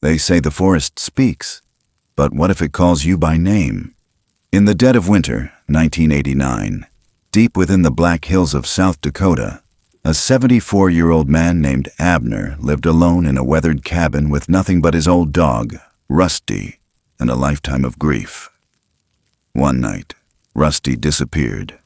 They say the forest speaks, but what if it calls you by name? In the dead of winter, 1989, deep within the Black Hills of South Dakota, a 74-year-old man named Abner lived alone in a weathered cabin with nothing but his old dog, Rusty, and a lifetime of grief. One night, Rusty disappeared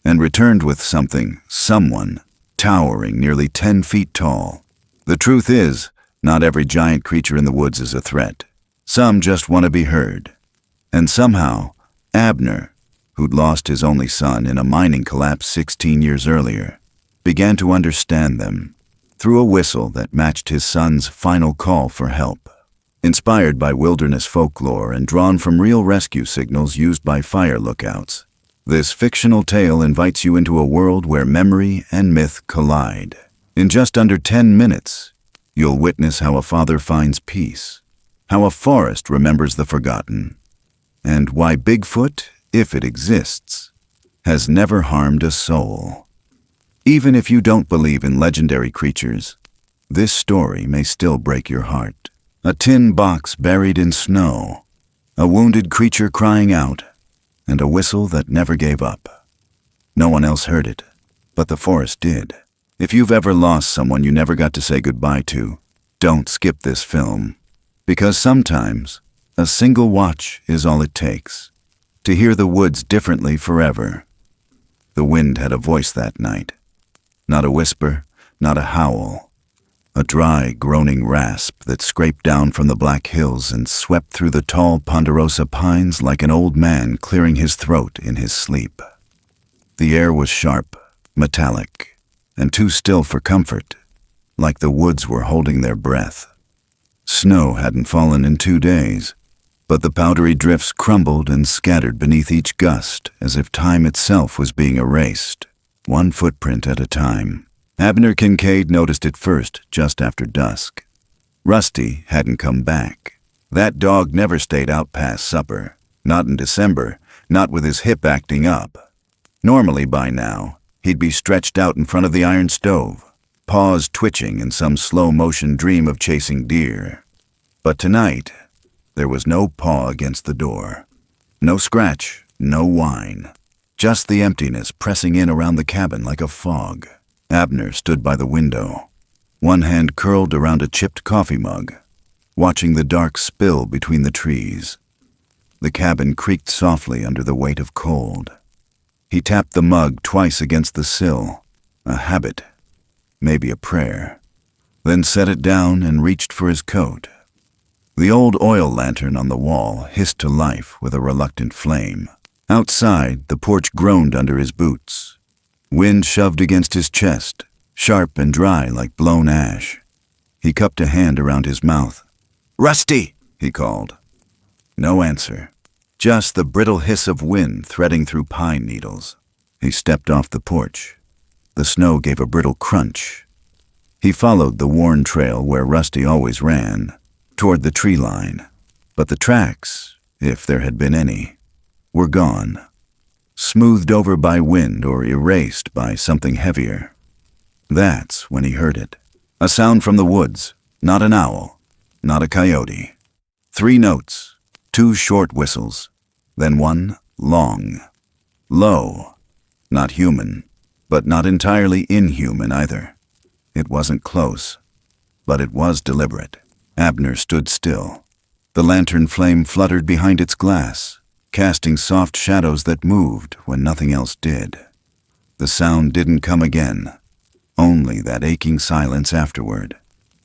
and returned with someone, towering nearly 10 feet tall. The truth is, not every giant creature in the woods is a threat. Some just want to be heard. And somehow, Abner, who'd lost his only son in a mining collapse 16 years earlier, began to understand them through a whistle that matched his son's final call for help. Inspired by wilderness folklore and drawn from real rescue signals used by fire lookouts, this fictional tale invites you into a world where memory and myth collide. In just under 10 minutes, you'll witness how a father finds peace, how a forest remembers the forgotten, and why Bigfoot, if it exists, has never harmed a soul. Even if you don't believe in legendary creatures, this story may still break your heart. A tin box buried in snow, a wounded creature crying out, and a whistle that never gave up. No one else heard it, but the forest did. If you've ever lost someone you never got to say goodbye to, don't skip this film, because sometimes a single watch is all it takes to hear the woods differently forever. The wind had a voice that night. Not a whisper, not a howl. A dry, groaning rasp that scraped down from the Black Hills and swept through the tall ponderosa pines like an old man clearing his throat in his sleep. The air was sharp, metallic, and too still for comfort, like the woods were holding their breath. Snow hadn't fallen in 2 days, but the powdery drifts crumbled and scattered beneath each gust as if time itself was being erased, one footprint at a time. Abner Kincaid noticed it first just after dusk. Rusty hadn't come back. That dog never stayed out past supper, not in December, not with his hip acting up. Normally by now, he'd be stretched out in front of the iron stove, paws twitching in some slow-motion dream of chasing deer. But tonight, there was no paw against the door. No scratch, no whine. Just the emptiness pressing in around the cabin like a fog. Abner stood by the window, one hand curled around a chipped coffee mug, watching the dark spill between the trees. The cabin creaked softly under the weight of cold. He tapped the mug twice against the sill, a habit, maybe a prayer, then set it down and reached for his coat. The old oil lantern on the wall hissed to life with a reluctant flame. Outside, the porch groaned under his boots. Wind shoved against his chest, sharp and dry like blown ash. He cupped a hand around his mouth. "Rusty!" he called. No answer, just the brittle hiss of wind threading through pine needles. He stepped off the porch. The snow gave a brittle crunch. He followed the worn trail where Rusty always ran, toward the tree line. But the tracks, if there had been any, were gone. Smoothed over by wind or erased by something heavier. That's when he heard it. A sound from the woods, not an owl, not a coyote. 3 notes, 2 short whistles, then one long, low, not human, but not entirely inhuman either. It wasn't close, but it was deliberate. Abner stood still. The lantern flame fluttered behind its glass, casting soft shadows that moved when nothing else did. The sound didn't come again, only that aching silence afterward,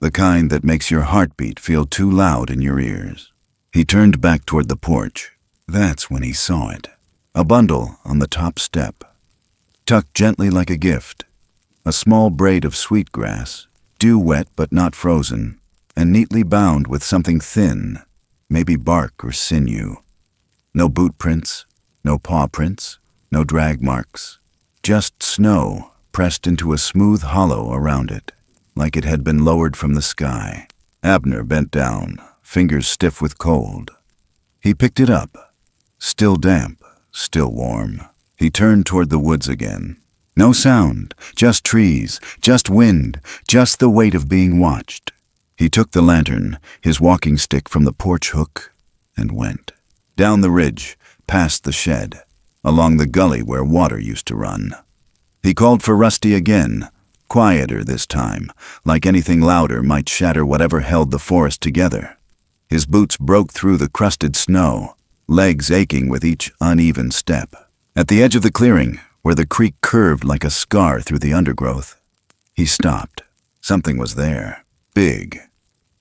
the kind that makes your heartbeat feel too loud in your ears. He turned back toward the porch. That's when he saw it. A bundle on the top step, tucked gently like a gift, a small braid of sweetgrass, dew-wet but not frozen, and neatly bound with something thin, maybe bark or sinew. No boot prints, no paw prints, no drag marks, just snow pressed into a smooth hollow around it, like it had been lowered from the sky. Abner bent down, fingers stiff with cold. He picked it up, still damp, still warm. He turned toward the woods again. No sound, just trees, just wind, just the weight of being watched. He took the lantern, his walking stick from the porch hook, and went. Down the ridge, past the shed, along the gully where water used to run. He called for Rusty again, quieter this time, like anything louder might shatter whatever held the forest together. His boots broke through the crusted snow, legs aching with each uneven step. At the edge of the clearing, where the creek curved like a scar through the undergrowth, he stopped. Something was there, big,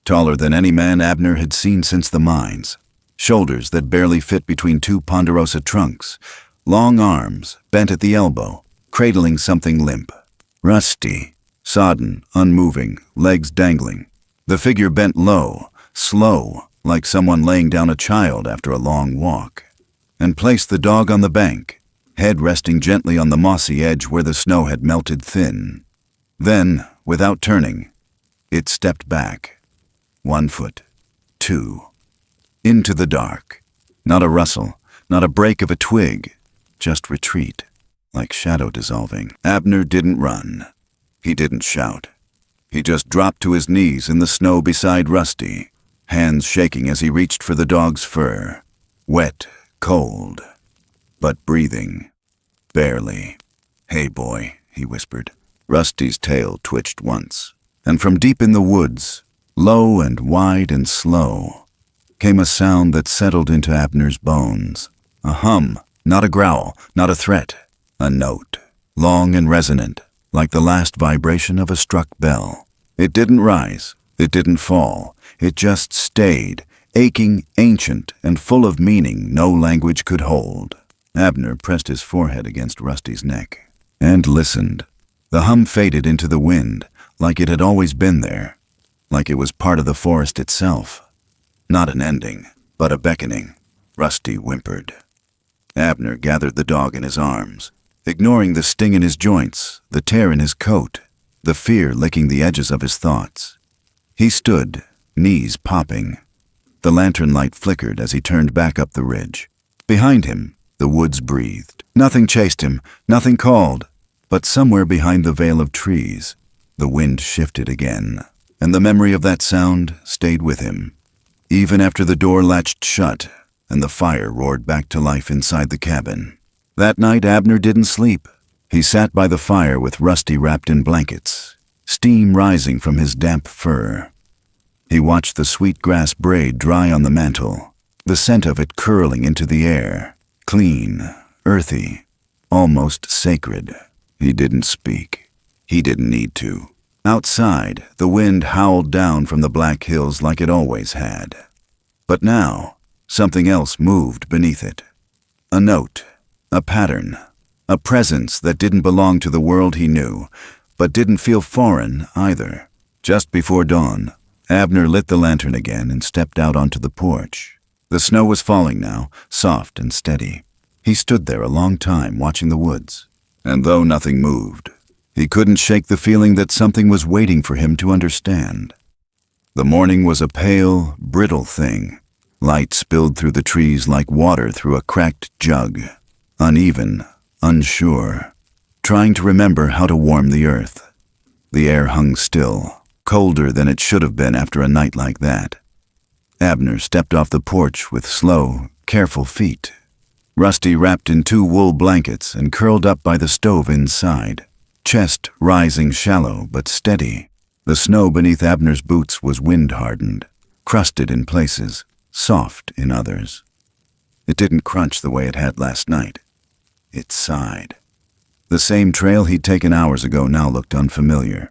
taller than any man Abner had seen since the mines, shoulders that barely fit between two ponderosa trunks, long arms bent at the elbow, cradling something limp. Rusty, sodden, unmoving, legs dangling. The figure bent low, slow, like someone laying down a child after a long walk, and placed the dog on the bank, head resting gently on the mossy edge where the snow had melted thin. Then, without turning, it stepped back. 1 foot, 2, into the dark. Not a rustle, not a break of a twig, just retreat, like shadow dissolving. Abner didn't run. He didn't shout. He just dropped to his knees in the snow beside Rusty, hands shaking as he reached for the dog's fur. Wet, cold, but breathing. Barely. "Hey, boy," he whispered. Rusty's tail twitched once, and from deep in the woods, low and wide and slow, came a sound that settled into Abner's bones. A hum, not a growl, not a threat. A note, long and resonant, like the last vibration of a struck bell. It didn't rise, it didn't fall, it just stayed, aching, ancient, and full of meaning no language could hold. Abner pressed his forehead against Rusty's neck and listened. The hum faded into the wind, like it had always been there, like it was part of the forest itself. Not an ending, but a beckoning. Rusty whimpered. Abner gathered the dog in his arms, ignoring the sting in his joints, the tear in his coat, the fear licking the edges of his thoughts. He stood, knees popping. The lantern light flickered as he turned back up the ridge. Behind him, the woods breathed. Nothing chased him, nothing called, but somewhere behind the veil of trees, the wind shifted again, and the memory of that sound stayed with him, even after the door latched shut and the fire roared back to life inside the cabin. That night Abner didn't sleep. He sat by the fire with Rusty wrapped in blankets, steam rising from his damp fur. He watched the sweet grass braid dry on the mantel, the scent of it curling into the air, clean, earthy, almost sacred. He didn't speak. He didn't need to. Outside, the wind howled down from the black hills like it always had. But now, something else moved beneath it. A note, a pattern, a presence that didn't belong to the world he knew, but didn't feel foreign either. Just before dawn, Abner lit the lantern again and stepped out onto the porch. The snow was falling now, soft and steady. He stood there a long time watching the woods, and though nothing moved, he couldn't shake the feeling that something was waiting for him to understand. The morning was a pale, brittle thing. Light spilled through the trees like water through a cracked jug, uneven, unsure, trying to remember how to warm the earth. The air hung still, colder than it should have been after a night like that. Abner stepped off the porch with slow, careful feet. Rusty wrapped in 2 wool blankets and curled up by the stove inside, chest rising shallow but steady. The snow beneath Abner's boots was wind-hardened, crusted in places, soft in others. It didn't crunch the way it had last night. It sighed. The same trail he'd taken hours ago now looked unfamiliar.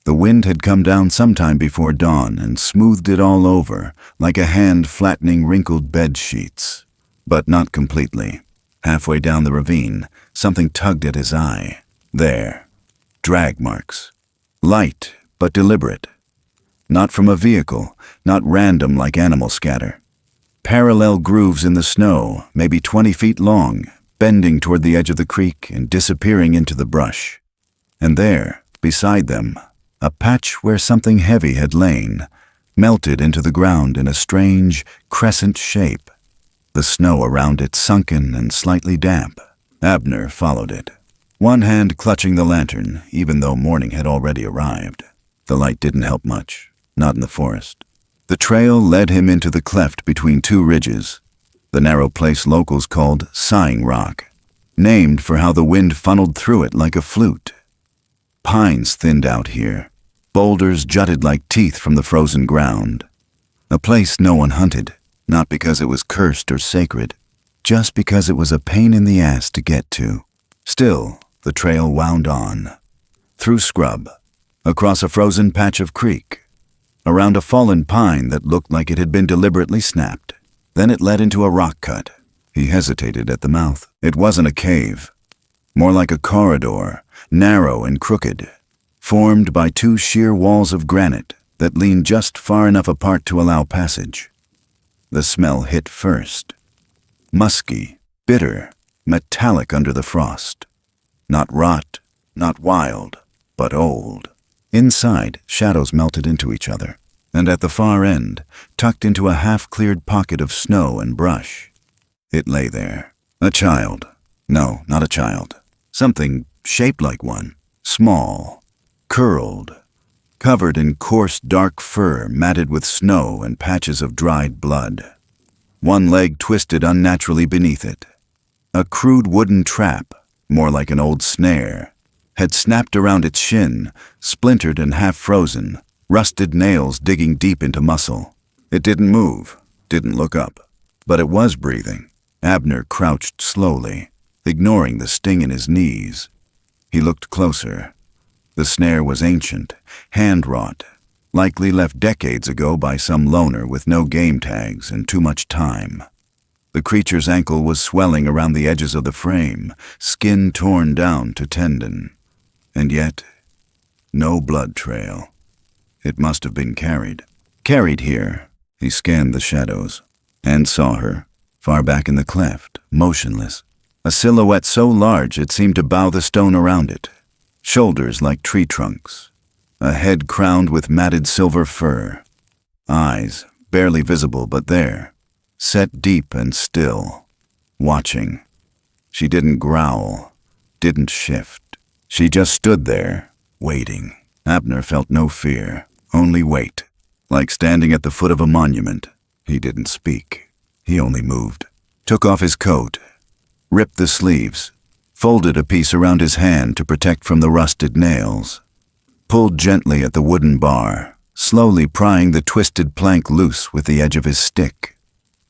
The wind had come down sometime before dawn and smoothed it all over, like a hand flattening wrinkled bed sheets. But not completely. Halfway down the ravine, something tugged at his eye. There. Drag marks. Light, but deliberate. Not from a vehicle, not random like animal scatter. Parallel grooves in the snow, maybe 20 feet long, bending toward the edge of the creek and disappearing into the brush. And there, beside them, a patch where something heavy had lain, melted into the ground in a strange, crescent shape. The snow around it sunken and slightly damp. Abner followed it, one hand clutching the lantern, even though morning had already arrived. The light didn't help much. not in the forest. The trail led him into the cleft between two ridges, the narrow place locals called Sighing Rock, named for how the wind funneled through it like a flute. Pines thinned out here. Boulders jutted like teeth from the frozen ground. A place no one hunted, not because it was cursed or sacred, just because it was a pain in the ass to get to. Still, the trail wound on. Through scrub, across a frozen patch of creek, around a fallen pine that looked like it had been deliberately snapped. Then it led into a rock cut. He hesitated at the mouth. It wasn't a cave, more like a corridor, narrow and crooked, formed by two sheer walls of granite that leaned just far enough apart to allow passage. The smell hit first. Musky, bitter, metallic under the frost. Not rot, not wild, but old. Inside, shadows melted into each other, and at the far end, tucked into a half-cleared pocket of snow and brush, it lay there. A child. No, not a child. Something shaped like one. Small, curled, covered in coarse dark fur matted with snow and patches of dried blood. One leg twisted unnaturally beneath it. A crude wooden trap, more like an old snare, had snapped around its shin, splintered and half-frozen, rusted nails digging deep into muscle. It didn't move, didn't look up, but it was breathing. Abner crouched slowly, ignoring the sting in his knees. He looked closer. The snare was ancient, hand-wrought, likely left decades ago by some loner with no game tags and too much time. The creature's ankle was swelling around the edges of the frame, skin torn down to tendon. And yet, no blood trail. It must have been carried. Carried here. He scanned the shadows and saw her, far back in the cleft, motionless. A silhouette so large it seemed to bow the stone around it. Shoulders like tree trunks. A head crowned with matted silver fur. Eyes, barely visible but there, set deep and still, watching. She didn't growl, didn't shift. She just stood there, waiting. Abner felt no fear, only weight. Like standing at the foot of a monument. He didn't speak. He only moved. Took off his coat, ripped the sleeves, folded a piece around his hand to protect from the rusted nails, pulled gently at the wooden bar, slowly prying the twisted plank loose with the edge of his stick.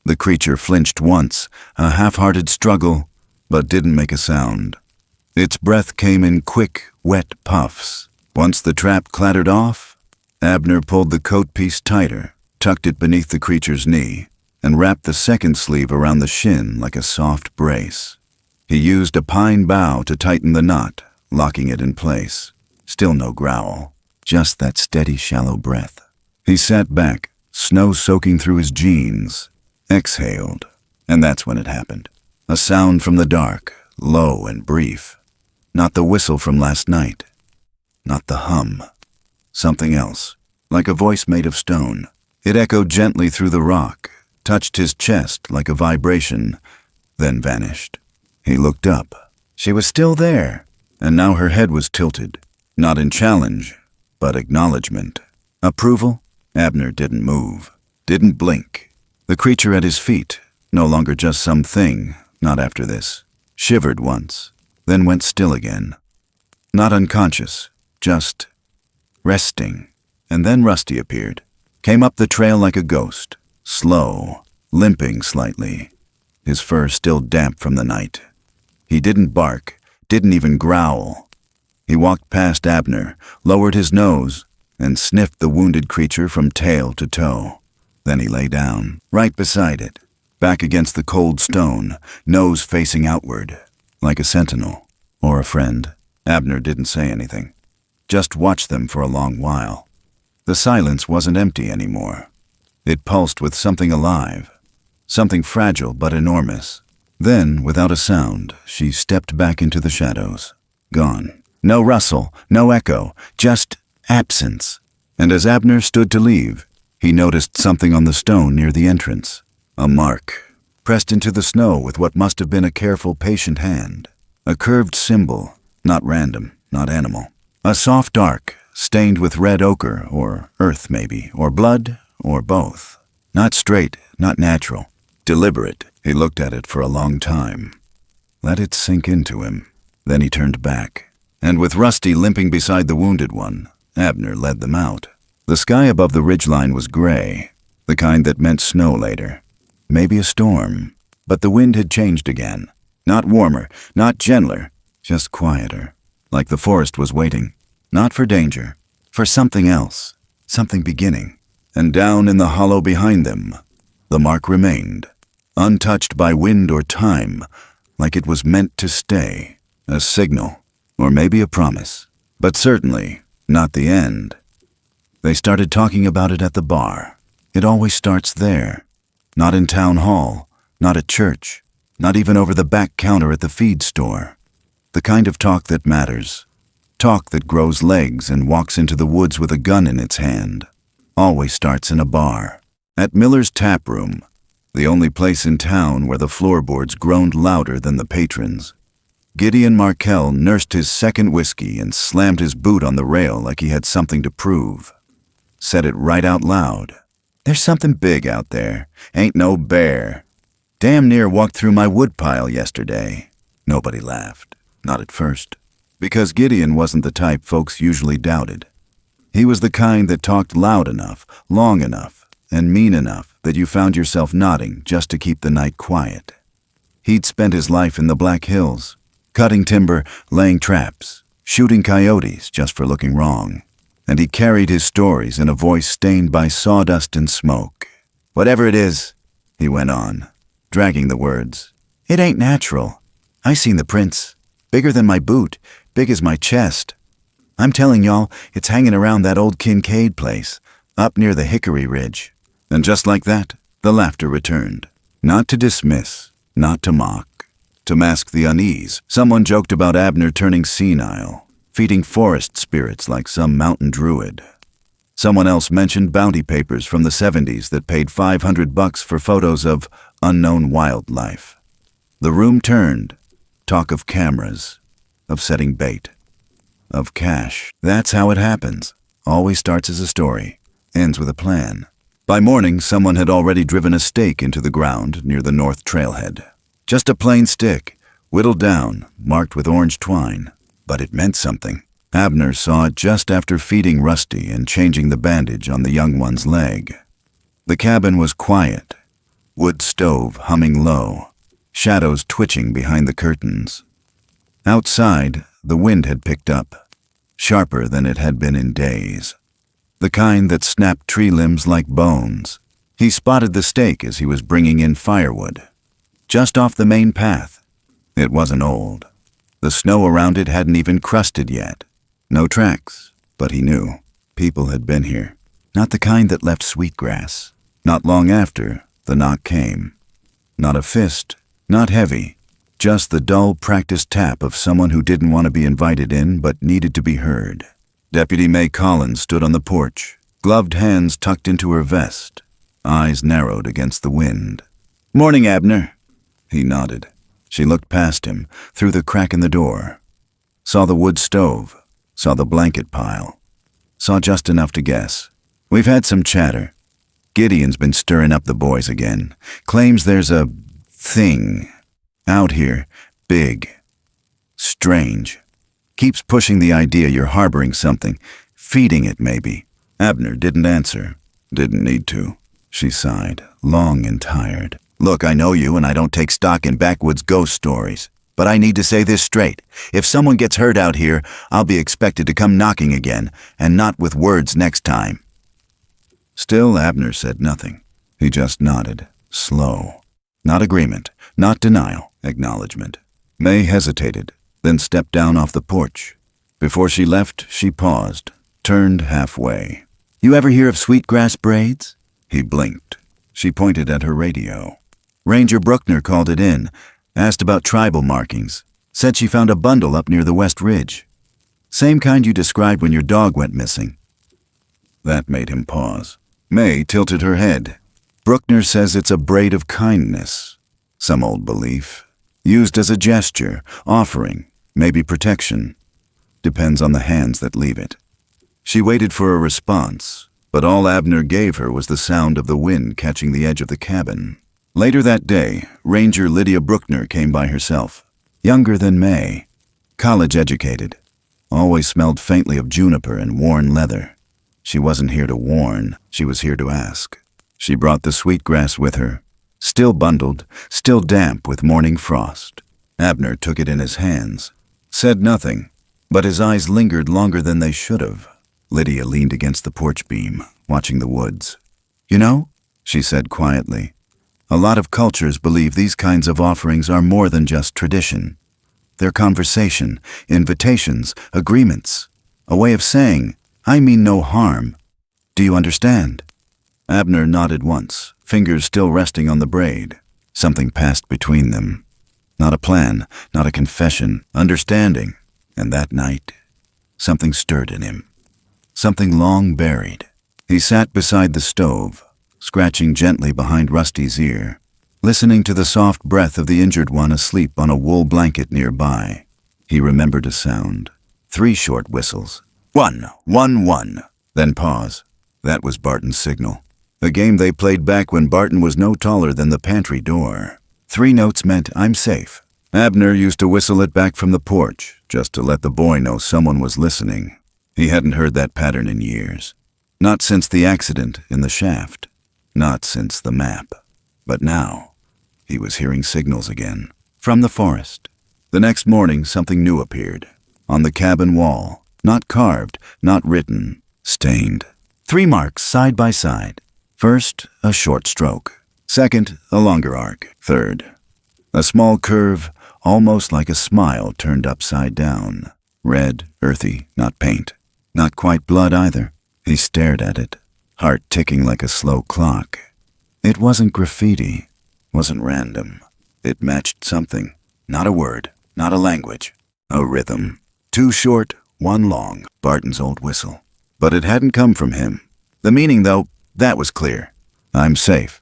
The creature flinched once, a half-hearted struggle, but didn't make a sound. Its breath came in quick, wet puffs. Once the trap clattered off, Abner pulled the coat piece tighter, tucked it beneath the creature's knee, and wrapped the second sleeve around the shin like a soft brace. He used a pine bough to tighten the knot, locking it in place. Still no growl, just that steady, shallow breath. He sat back, snow soaking through his jeans, exhaled, and that's when it happened. A sound from the dark, low and brief. Not the whistle from last night. Not the hum. Something else, like a voice made of stone. It echoed gently through the rock, touched his chest like a vibration, then vanished. He looked up. She was still there, and now her head was tilted, not in challenge, but acknowledgement. Approval? Abner didn't move, didn't blink. The creature at his feet, no longer just something, not after this, shivered once, then went still again. Not unconscious, just resting. And then Rusty appeared, came up the trail like a ghost, slow, limping slightly, his fur still damp from the night. He didn't bark, didn't even growl. He walked past Abner, lowered his nose, and sniffed the wounded creature from tail to toe. Then he lay down, right beside it, back against the cold stone, nose facing outward, like a sentinel or a friend. Abner didn't say anything, just watched them for a long while. The silence wasn't empty anymore. It pulsed with something alive, something fragile but enormous. Then, without a sound, she stepped back into the shadows. Gone. No rustle, no echo, just absence. And as Abner stood to leave, he noticed something on the stone near the entrance. A mark, pressed into the snow with what must have been a careful, patient hand. A curved symbol, not random, not animal. A soft arc, stained with red ochre, or earth maybe, or blood, or both. Not straight, not natural. Deliberate. He looked at it for a long time. Let it sink into him. Then he turned back. And with Rusty limping beside the wounded one, Abner led them out. The sky above the ridgeline was gray, the kind that meant snow later. Maybe a storm. But the wind had changed again. Not warmer, not gentler, just quieter. Like the forest was waiting. Not for danger, for something else, something beginning. And down in the hollow behind them, the mark remained, untouched by wind or time, like it was meant to stay. A signal, or maybe a promise, but certainly not the end. They started talking about it at the bar. It always starts there. Not in town hall, not at church, not even over the back counter at the feed store. The kind of talk that matters. Talk that grows legs and walks into the woods with a gun in its hand. Always starts in a bar. At Miller's Tap Room, the only place in town where the floorboards groaned louder than the patrons. Gideon Markell nursed his second whiskey and slammed his boot on the rail like he had something to prove. Said it right out loud. There's something big out there. Ain't no bear. Damn near walked through my woodpile yesterday. Nobody laughed. Not at first. Because Gideon wasn't the type folks usually doubted. He was the kind that talked loud enough, long enough, and mean enough that you found yourself nodding just to keep the night quiet. He'd spent his life in the Black Hills, cutting timber, laying traps, shooting coyotes just for looking wrong. And he carried his stories in a voice stained by sawdust and smoke. Whatever it is, he went on, dragging the words. It ain't natural. I seen the prints. Bigger than my boot, big as my chest. I'm telling y'all, it's hanging around that old Kincaid place, up near the Hickory Ridge. And just like that, the laughter returned. Not to dismiss, not to mock. To mask the unease, someone joked about Abner turning senile, feeding forest spirits like some mountain druid. Someone else mentioned bounty papers from the 70s that paid $500 for photos of unknown wildlife. The room turned. Talk of cameras, of setting bait, of cash. That's how it happens. Always starts as a story, ends with a plan. By morning, someone had already driven a stake into the ground near the north trailhead. Just a plain stick, whittled down, marked with orange twine. But it meant something. Abner saw it just after feeding Rusty and changing the bandage on the young one's leg. The cabin was quiet, wood stove humming low, shadows twitching behind the curtains. Outside, the wind had picked up, sharper than it had been in days. The kind that snapped tree limbs like bones. He spotted the stake as he was bringing in firewood. Just off the main path. It wasn't old. The snow around it hadn't even crusted yet. No tracks, but he knew. People had been here. Not the kind that left sweetgrass. Not long after, the knock came. Not a fist, not heavy. Just the dull, practiced tap of someone who didn't want to be invited in but needed to be heard. Deputy May Collins stood on the porch, gloved hands tucked into her vest, eyes narrowed against the wind. "Morning, Abner." He nodded. She looked past him, through the crack in the door. Saw the wood stove, saw the blanket pile. Saw just enough to guess. We've had some chatter. Gideon's been stirring up the boys again. Claims there's a thing out here, big, strange. Keeps pushing the idea you're harboring something, feeding it maybe. Abner didn't answer. Didn't need to. She sighed, long and tired. "Look, I know you and I don't take stock in backwoods ghost stories. But I need to say this straight. If someone gets hurt out here, I'll be expected to come knocking again, and not with words next time." Still, Abner said nothing. He just nodded, slow. Not agreement, not denial, acknowledgement. May hesitated, then stepped down off the porch. Before she left, she paused, turned halfway. "You ever hear of sweetgrass braids?" He blinked. She pointed at her radio. Ranger Bruckner called it in, asked about tribal markings, said she found a bundle up near the West Ridge. Same kind you described when your dog went missing. That made him pause. May tilted her head. Bruckner says it's a braid of kindness. Some old belief. Used as a gesture, offering, maybe protection. Depends on the hands that leave it. She waited for a response, but all Abner gave her was the sound of the wind catching the edge of the cabin. Later that day, Ranger Lydia Bruckner came by herself. Younger than May, college-educated, always smelled faintly of juniper and worn leather. She wasn't here to warn, she was here to ask. She brought the sweetgrass with her, still bundled, still damp with morning frost. Abner took it in his hands, said nothing, but his eyes lingered longer than they should have. Lydia leaned against the porch beam, watching the woods. "You know," she said quietly, "a lot of cultures believe these kinds of offerings are more than just tradition. They're conversation, invitations, agreements, a way of saying, 'I mean no harm.' Do you understand?" Abner nodded once, fingers still resting on the braid. Something passed between them. Not a plan, not a confession, understanding. And that night, something stirred in him. Something long buried. He sat beside the stove, scratching gently behind Rusty's ear, listening to the soft breath of the injured one asleep on a wool blanket nearby. He remembered a sound. 3 short whistles. 1, 1, 1. Then pause. That was Barton's signal. A game they played back when Barton was no taller than the pantry door. 3 notes meant I'm safe. Abner used to whistle it back from the porch, just to let the boy know someone was listening. He hadn't heard that pattern in years. Not since the accident in the shaft. Not since the map. But now, he was hearing signals again. From the forest. The next morning, something new appeared. On the cabin wall. Not carved, not written. Stained. 3 marks side by side. First, a short stroke. Second, a longer arc. Third, a small curve, almost like a smile turned upside down. Red, earthy, not paint. Not quite blood either. He stared at it, heart ticking like a slow clock. It wasn't graffiti, wasn't random. It matched something. Not a word, not a language. A rhythm. 2 short, 1 long. Barton's old whistle. But it hadn't come from him. The meaning, though, that was clear. I'm safe.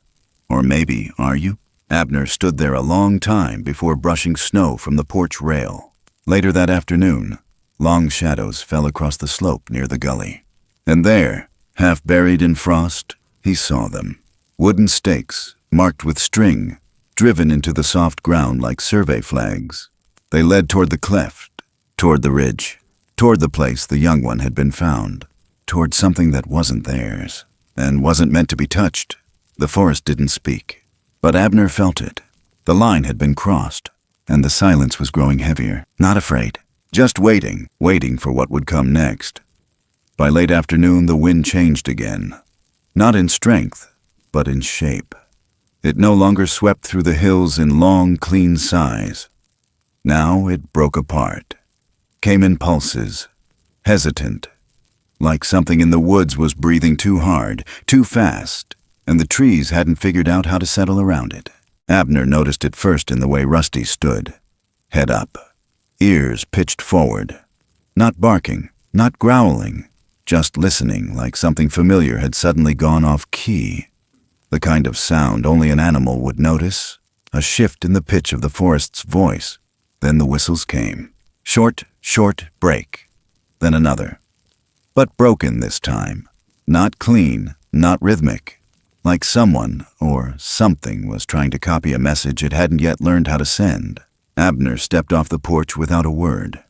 Or maybe, are you? Abner stood there a long time before brushing snow from the porch rail. Later that afternoon, long shadows fell across the slope near the gully. And there, half buried in frost, he saw them. Wooden stakes, marked with string, driven into the soft ground like survey flags. They led toward the cleft, toward the ridge, toward the place the young one had been found, toward something that wasn't theirs, and wasn't meant to be touched. The forest didn't speak, but Abner felt it. The line had been crossed, and the silence was growing heavier. Not afraid, just waiting for what would come next. By late afternoon, the wind changed again. Not in strength, but in shape. It no longer swept through the hills in long, clean sighs. Now it broke apart, came in pulses, hesitant, like something in the woods was breathing too hard, too fast, and the trees hadn't figured out how to settle around it. Abner noticed it first in the way Rusty stood, head up, ears pitched forward, not barking, not growling, just listening like something familiar had suddenly gone off key. The kind of sound only an animal would notice, a shift in the pitch of the forest's voice. Then the whistles came. Short, short break. Then another. But broken this time. Not clean, not rhythmic. Like someone or something was trying to copy a message it hadn't yet learned how to send. Abner stepped off the porch without a word.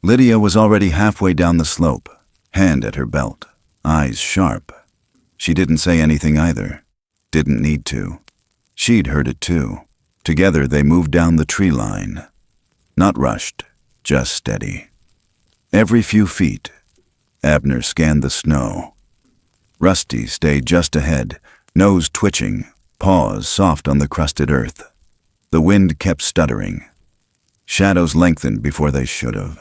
Lydia was already halfway down the slope, hand at her belt, eyes sharp. She didn't say anything either. Didn't need to. She'd heard it too. Together they moved down the tree line. Not rushed, just steady. Every few feet, Abner scanned the snow. Rusty stayed just ahead, nose twitching, paws soft on the crusted earth. The wind kept stuttering. Shadows lengthened before they should have.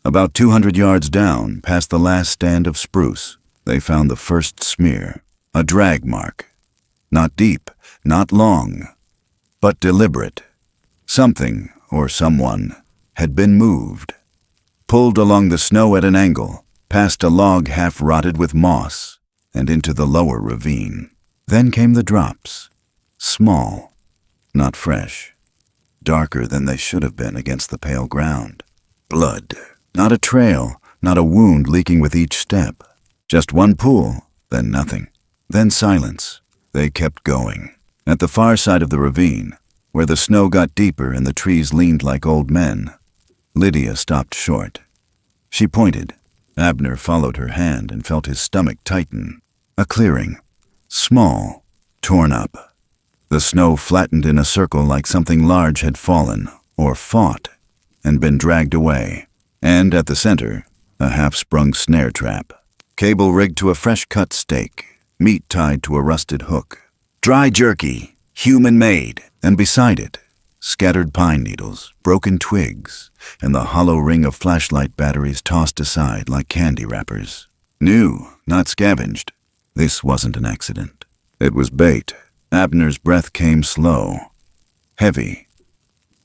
About 200 yards down, past the last stand of spruce, they found the first smear, a drag mark. Not deep, not long, but deliberate. Something, or someone, had been moved. Pulled along the snow at an angle, past a log half rotted with moss, and into the lower ravine. Then came the drops. Small, not fresh. Darker than they should have been against the pale ground. Blood. Not a trail, not a wound leaking with each step. Just one pool, then nothing. Then silence. They kept going. At the far side of the ravine, where the snow got deeper and the trees leaned like old men, Lydia stopped short. She pointed. Abner followed her hand and felt his stomach tighten. A clearing. Small. Torn up. The snow flattened in a circle like something large had fallen, or fought, and been dragged away. And at the center, a half-sprung snare trap. Cable rigged to a fresh-cut stake, meat tied to a rusted hook. Dry jerky, human-made, and beside it, scattered pine needles, broken twigs, and the hollow ring of flashlight batteries tossed aside like candy wrappers. New, not scavenged. This wasn't an accident. It was bait. Abner's breath came slow, heavy.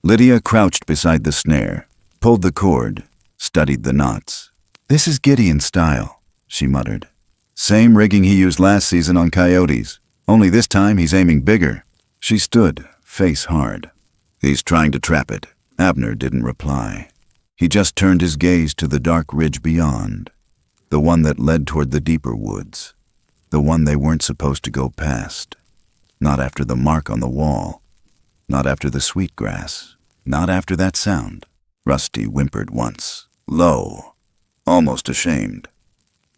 Lydia crouched beside the snare, pulled the cord, studied the knots. "This is Gideon style," she muttered. "Same rigging he used last season on coyotes, only this time he's aiming bigger." She stood, face hard. "He's trying to trap it." Abner didn't reply. He just turned his gaze to the dark ridge beyond, the one that led toward the deeper woods, the one they weren't supposed to go past. Not after the mark on the wall, not after the sweetgrass, not after that sound. Rusty whimpered once, low, almost ashamed.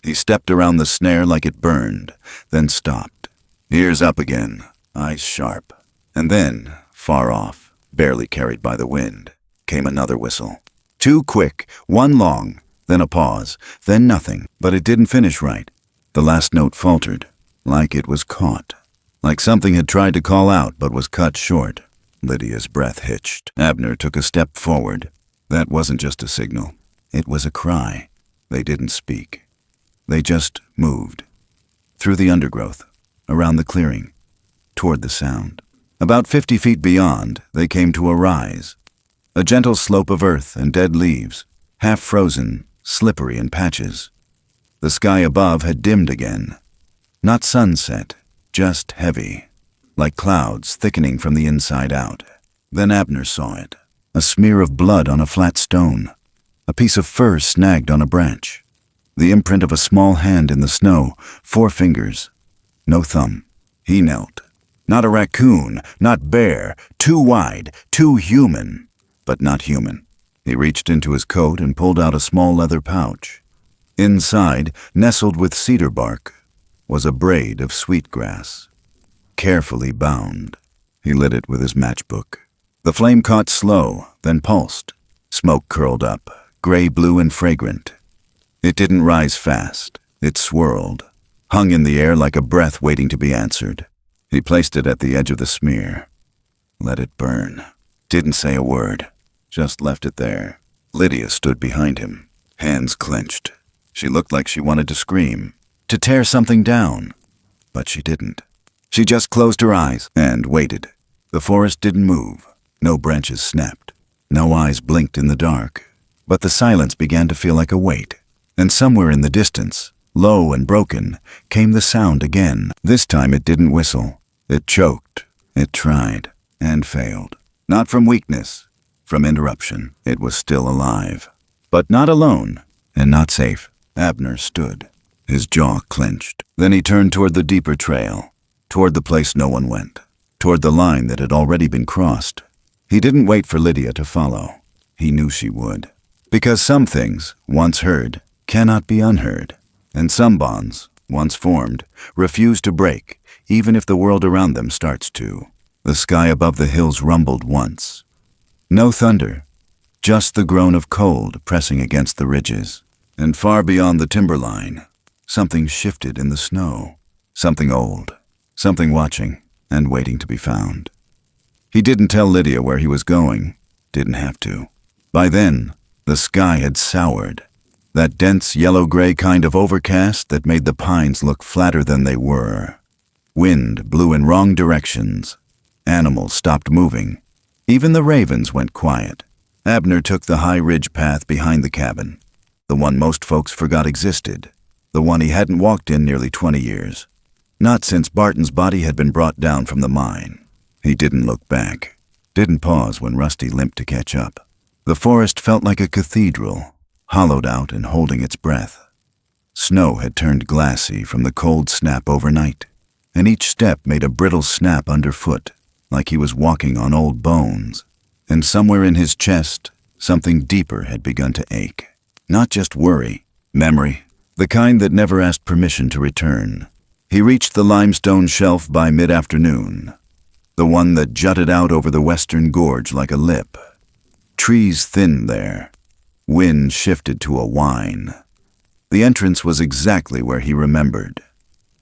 He stepped around the snare like it burned, then stopped. Ears up again, eyes sharp. And then, far off, barely carried by the wind, came another whistle. Two quick, one long, then a pause, then nothing, but it didn't finish right. The last note faltered, like it was caught. Like something had tried to call out but was cut short. Lydia's breath hitched. Abner took a step forward. That wasn't just a signal. It was a cry. They didn't speak. They just moved. Through the undergrowth, around the clearing, toward the sound. About 50 feet beyond, they came to a rise. A gentle slope of earth and dead leaves, half frozen, slippery in patches. The sky above had dimmed again. Not sunset, just heavy, like clouds thickening from the inside out. Then Abner saw it, a smear of blood on a flat stone, a piece of fur snagged on a branch, the imprint of a small hand in the snow, 4 fingers, no thumb. He knelt. Not a raccoon, not bear, too wide, too human, but not human. He reached into his coat and pulled out a small leather pouch. Inside, nestled with cedar bark, was a braid of sweetgrass, carefully bound. He lit it with his matchbook. The flame caught slow, then pulsed. Smoke curled up, gray-blue and fragrant. It didn't rise fast. It swirled, hung in the air like a breath waiting to be answered. He placed it at the edge of the smear. Let it burn. Didn't say a word, just left it there. Lydia stood behind him, hands clenched. She looked like she wanted to scream, to tear something down, but she didn't. She just closed her eyes and waited. The forest didn't move. No branches snapped. No eyes blinked in the dark. But the silence began to feel like a weight. And somewhere in the distance, low and broken, came the sound again. This time it didn't whistle. It choked. It tried and failed. Not from weakness, from interruption. It was still alive. But not alone and not safe. Abner stood. His jaw clenched. Then he turned toward the deeper trail, toward the place no one went, toward the line that had already been crossed. He didn't wait for Lydia to follow. He knew she would. Because some things, once heard, cannot be unheard. And some bonds, once formed, refuse to break, even if the world around them starts to. The sky above the hills rumbled once. No thunder, just the groan of cold pressing against the ridges. And far beyond the timberline, something shifted in the snow. Something old, something watching and waiting to be found. He didn't tell Lydia where he was going, didn't have to. By then, the sky had soured. That dense yellow-gray kind of overcast that made the pines look flatter than they were. Wind blew in wrong directions. Animals stopped moving. Even the ravens went quiet. Abner took the high ridge path behind the cabin, the one most folks forgot existed, the one he hadn't walked in nearly 20 years. Not since Barton's body had been brought down from the mine. He didn't look back, didn't pause when Rusty limped to catch up. The forest felt like a cathedral, hollowed out and holding its breath. Snow had turned glassy from the cold snap overnight, and each step made a brittle snap underfoot, like he was walking on old bones. And somewhere in his chest, something deeper had begun to ache. Not just worry, memory, the kind that never asked permission to return. He reached the limestone shelf by mid-afternoon, the one that jutted out over the western gorge like a lip. Trees thinned there. Wind shifted to a whine. The entrance was exactly where he remembered,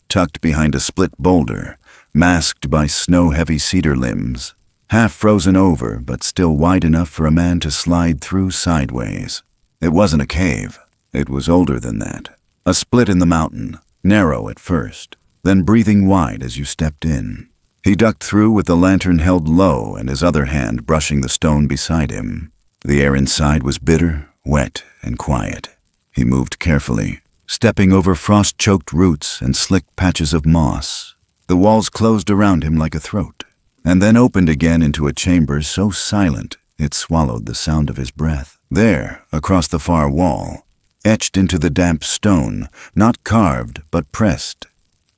tucked behind a split boulder, masked by snow-heavy cedar limbs, half frozen over but still wide enough for a man to slide through sideways. It wasn't a cave. It was older than that. A split in the mountain, narrow at first, then breathing wide as you stepped in. He ducked through with the lantern held low and his other hand brushing the stone beside him. The air inside was bitter, wet, and quiet. He moved carefully, stepping over frost-choked roots and slick patches of moss. The walls closed around him like a throat, and then opened again into a chamber so silent it swallowed the sound of his breath. There, across the far wall, etched into the damp stone, not carved but pressed,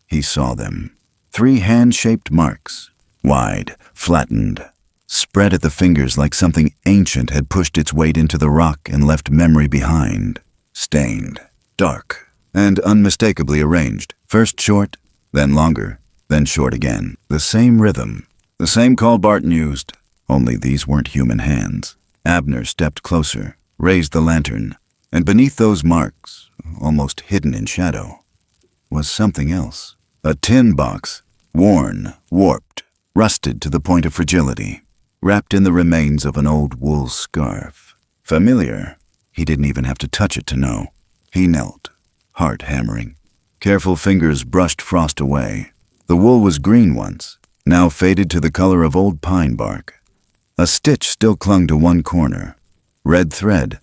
he saw them. 3 hand-shaped marks, wide, flattened, spread at the fingers like something ancient had pushed its weight into the rock and left memory behind. Stained, dark, and unmistakably arranged. First short, then longer, then short again. The same rhythm, the same call Barton used, only these weren't human hands. Abner stepped closer, raised the lantern, and beneath those marks, almost hidden in shadow, was something else. A tin box, worn, warped, rusted to the point of fragility, wrapped in the remains of an old wool scarf. Familiar. He didn't even have to touch it to know. He knelt, heart hammering. Careful fingers brushed frost away. The wool was green once, now faded to the color of old pine bark. A stitch still clung to one corner. Red thread,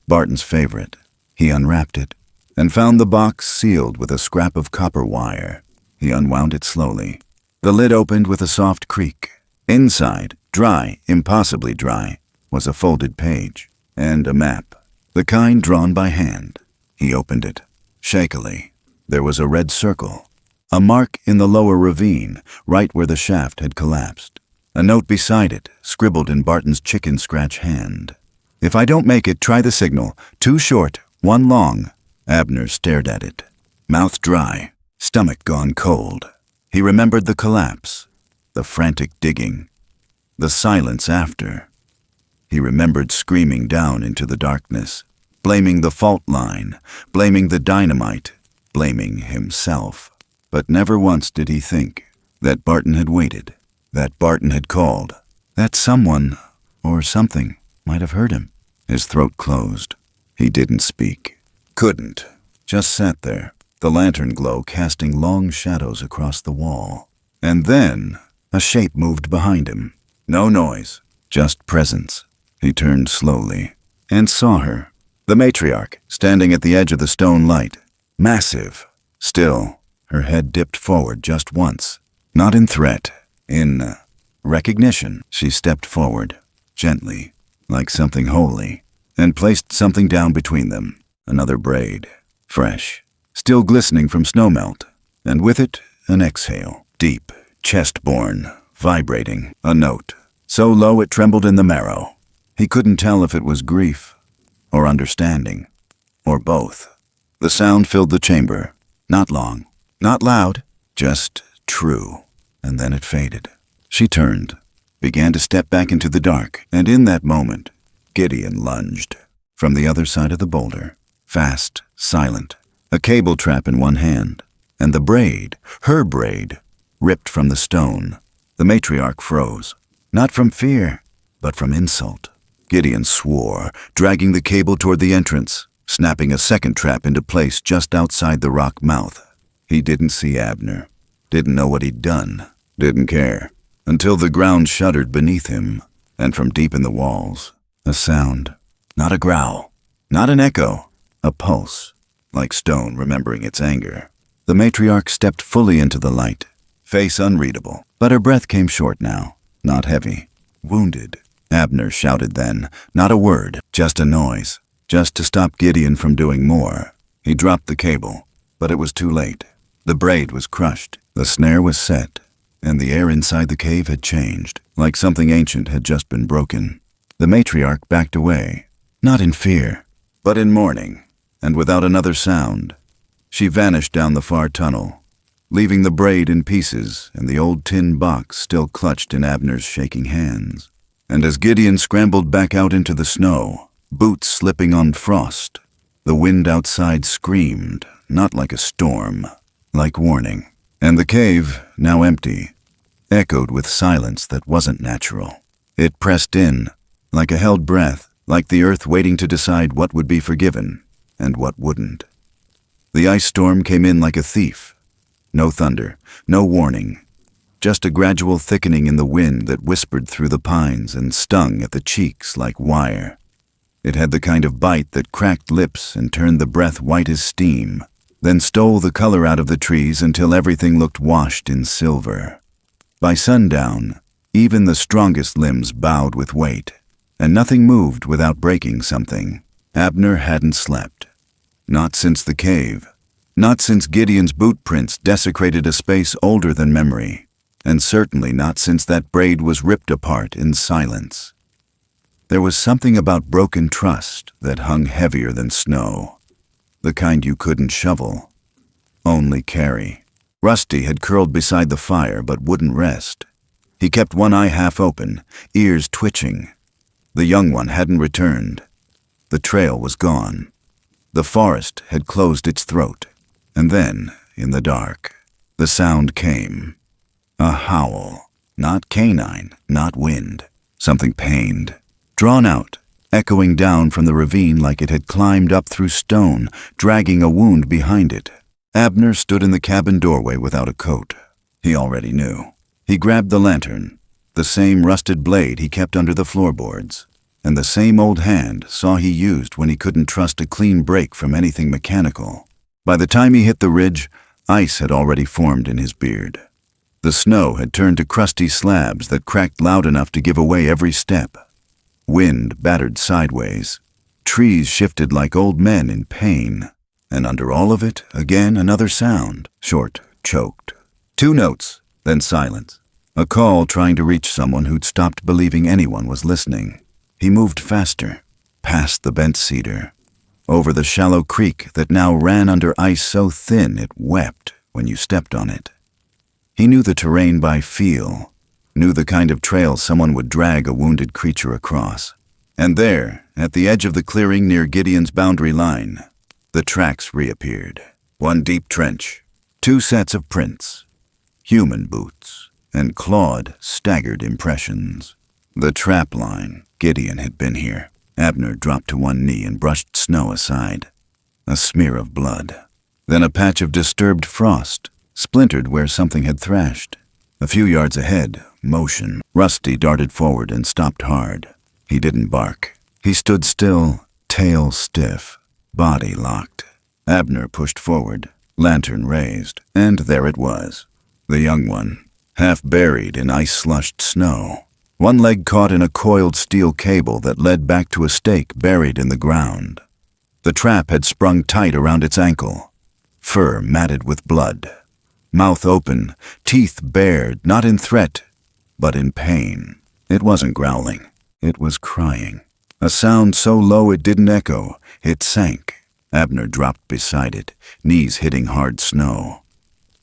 Barton's favorite. He unwrapped it and found the box sealed with a scrap of copper wire. He unwound it slowly. The lid opened with a soft creak. Inside, dry, impossibly dry, was a folded page and a map, the kind drawn by hand. He opened it. Shakily, there was a red circle, a mark in the lower ravine, right where the shaft had collapsed. A note beside it, scribbled in Barton's chicken scratch hand. "If I don't make it, try the signal. 2 short, 1 long." Abner stared at it, mouth dry, stomach gone cold. He remembered the collapse, the frantic digging, the silence after. He remembered screaming down into the darkness, blaming the fault line, blaming the dynamite, blaming himself. But never once did he think that Barton had waited, that Barton had called, that someone or something might have heard him. His throat closed. He didn't speak. Couldn't. Just sat there, the lantern glow casting long shadows across the wall. And then a shape moved behind him. No noise, just presence. He turned slowly and saw her, the matriarch, standing at the edge of the stone light. Massive. Still, her head dipped forward just once. Not in threat, in recognition. She stepped forward, gently, like something holy, and placed something down between them. Another braid, fresh, still glistening from snowmelt, and with it an exhale, deep, chest-borne, vibrating, a note, so low it trembled in the marrow. He couldn't tell if it was grief, or understanding, or both. The sound filled the chamber, not long, not loud, just true, and then it faded. She turned, began to step back into the dark, and in that moment, Gideon lunged from the other side of the boulder, fast, silent, a cable trap in one hand, and the braid, her braid, ripped from the stone. The matriarch froze, not from fear, but from insult. Gideon swore, dragging the cable toward the entrance, snapping a second trap into place just outside the rock mouth. He didn't see Abner, didn't know what he'd done, didn't care, until the ground shuddered beneath him, and from deep in the walls, a sound, not a growl, not an echo, a pulse, like stone remembering its anger. The matriarch stepped fully into the light, face unreadable, but her breath came short now, not heavy. Wounded, Abner shouted then, not a word, just a noise, just to stop Gideon from doing more. He dropped the cable, but it was too late. The braid was crushed, the snare was set, and the air inside the cave had changed, like something ancient had just been broken. The matriarch backed away, not in fear, but in mourning, and without another sound, she vanished down the far tunnel, leaving the braid in pieces and the old tin box still clutched in Abner's shaking hands. And as Gideon scrambled back out into the snow, boots slipping on frost, the wind outside screamed, not like a storm, like warning. And the cave, now empty, echoed with silence that wasn't natural. It pressed in, like a held breath, like the earth waiting to decide what would be forgiven and what wouldn't. The ice storm came in like a thief. No thunder, no warning, just a gradual thickening in the wind that whispered through the pines and stung at the cheeks like wire. It had the kind of bite that cracked lips and turned the breath white as steam, then stole the color out of the trees until everything looked washed in silver. By sundown, even the strongest limbs bowed with weight, and nothing moved without breaking something. Abner hadn't slept. Not since the cave. Not since Gideon's boot prints desecrated a space older than memory, and certainly not since that braid was ripped apart in silence. There was something about broken trust that hung heavier than snow, the kind you couldn't shovel, only carry. Rusty had curled beside the fire but wouldn't rest. He kept one eye half open, ears twitching. The young one hadn't returned. The trail was gone. The forest had closed its throat. And then, in the dark, the sound came. A howl. Not canine, not wind. Something pained. Drawn out, echoing down from the ravine like it had climbed up through stone, dragging a wound behind it. Abner stood in the cabin doorway without a coat. He already knew. He grabbed the lantern, the same rusted blade he kept under the floorboards, and the same old hand saw he used when he couldn't trust a clean break from anything mechanical. By the time he hit the ridge, ice had already formed in his beard. The snow had turned to crusty slabs that cracked loud enough to give away every step. Wind battered sideways. Trees shifted like old men in pain. And under all of it, again another sound, short, choked. 2 notes, then silence. A call trying to reach someone who'd stopped believing anyone was listening. He moved faster, past the bent cedar, over the shallow creek that now ran under ice so thin it wept when you stepped on it. He knew the terrain by feel, knew the kind of trail someone would drag a wounded creature across. And there, at the edge of the clearing near Gideon's boundary line, the tracks reappeared. 1 deep trench, 2 sets of prints, human boots, and clawed, staggered impressions. The trap line. Gideon had been here. Abner dropped to one knee and brushed snow aside. A smear of blood. Then a patch of disturbed frost, splintered where something had thrashed. A few yards ahead, motion. Rusty darted forward and stopped hard. He didn't bark. He stood still, tail stiff, body locked. Abner pushed forward, lantern raised, and there it was. The young one, half buried in ice-slushed snow. One leg caught in a coiled steel cable that led back to a stake buried in the ground. The trap had sprung tight around its ankle, fur matted with blood. Mouth open, teeth bared, not in threat, but in pain. It wasn't growling. It was crying. A sound so low it didn't echo. It sank. Abner dropped beside it, knees hitting hard snow.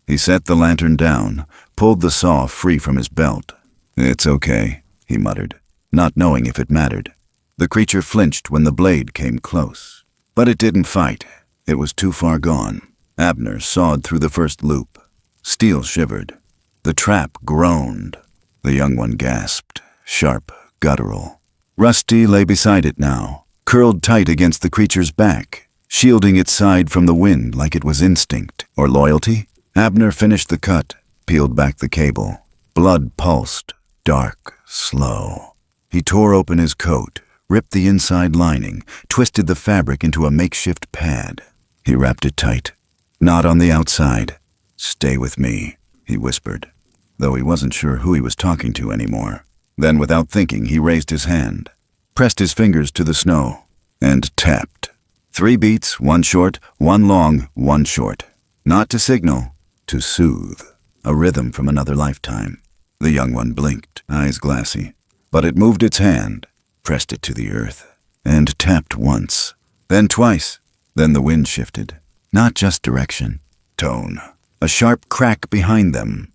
He set the lantern down, pulled the saw free from his belt. "It's okay," he muttered, not knowing if it mattered. The creature flinched when the blade came close. But it didn't fight. It was too far gone. Abner sawed through the first loop. Steel shivered. The trap groaned. The young one gasped, sharp, guttural. Rusty lay beside it now, curled tight against the creature's back, shielding its side from the wind like it was instinct or loyalty. Abner finished the cut, peeled back the cable. Blood pulsed, dark, slow. He tore open his coat, ripped the inside lining, twisted the fabric into a makeshift pad. He wrapped it tight. "Not on the outside. Stay with me," he whispered, though he wasn't sure who he was talking to anymore. Then, without thinking, he raised his hand, pressed his fingers to the snow, and tapped. 3 beats, 1 short, 1 long, 1 short. Not to signal, to soothe. A rhythm from another lifetime. The young one blinked, eyes glassy. But it moved its hand, pressed it to the earth, and tapped once. Then twice. Then the wind shifted. Not just direction, tone. A sharp crack behind them.